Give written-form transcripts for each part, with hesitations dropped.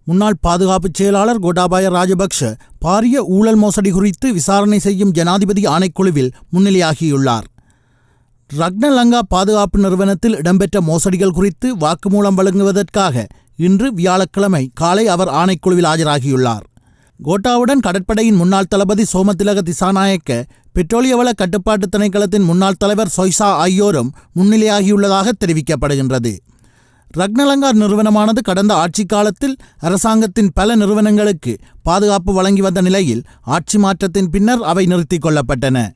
முன்னாள் பாதுகாப்பு செயலாளர் கோட்டாபாய ராஜபக்ஷ பாரிய ஊழல் மோசடி குறித்து விசாரணை செய்யும் ஜனாதிபதி ஆணைக்குழுவில் முன்னிலையாகியுள்ளார். ரக்னலங்கா பாதுகாப்பு நிறுவனத்தில் இடம்பெற்ற மோசடிகள் குறித்து வாக்குமூலம் வழங்குவதற்காக இன்று வியாழக்கிழமை காலை அவர் ஆணைக்குழுவில் ஆஜராகியுள்ளார். கோட்டாவுடன் கடற்படையின் முன்னாள் தளபதி சோமதிலக திசாநாயக்க, பெட்ரோலிய வள கட்டுப்பாட்டு திணைக்களத்தின் முன்னாள் தலைவர் சொய்சா ஆகியோரும் முன்னிலையாகியுள்ளதாக தெரிவிக்கப்படுகின்றது. ரக்னலங்கா நிறுவனமானது கடந்த ஆட்சி காலத்தில் அரசாங்கத்தின் பல நிறுவனங்களுக்கு பாதுகாப்பு வழங்கி வந்த நிலையில் ஆட்சி மாற்றத்தின் பின்னர் அவை நிறுத்திக் கொள்ளப்பட்டன.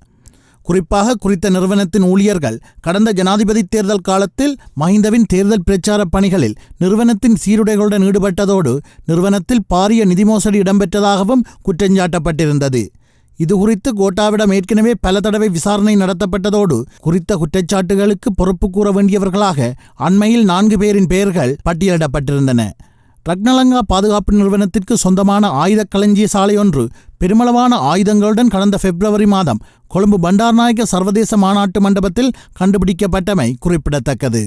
குறிப்பாக குறித்த நிறுவனத்தின் ஊழியர்கள் கடந்த ஜனாதிபதி தேர்தல் காலத்தில் மஹிந்தவின் தேர்தல் பிரச்சார பணிகளில் நிறுவனத்தின் சீருடைகளுடன் ஈடுபட்டதோடு நிறுவனத்தில் பாரிய நிதி மோசடி இடம்பெற்றதாகவும் குற்றஞ்சாட்டப்பட்டிருந்தது. இதுகுறித்து கோட்டாவிடம் ஏற்கனவே பல தடவை விசாரணை நடத்தப்பட்டதோடு குறித்த குற்றச்சாட்டுகளுக்கு பொறுப்பு கூற வேண்டியவர்களாக அண்மையில் 4 பேரின் பெயர்கள் பட்டியலிடப்பட்டிருந்தன. ரக்னலங்கா பாதுகாப்பு நிறுவனத்திற்கு சொந்தமான ஆயுத களஞ்சிய சாலை ஒன்று பெருமளவான ஆயுதங்களுடன் கடந்த பிப்ரவரி மாதம் கொழும்பு பண்டார்நாயக்க சர்வதேச மாநாட்டு மண்டபத்தில் கண்டுபிடிக்கப்பட்டமை குறிப்பிடத்தக்கது.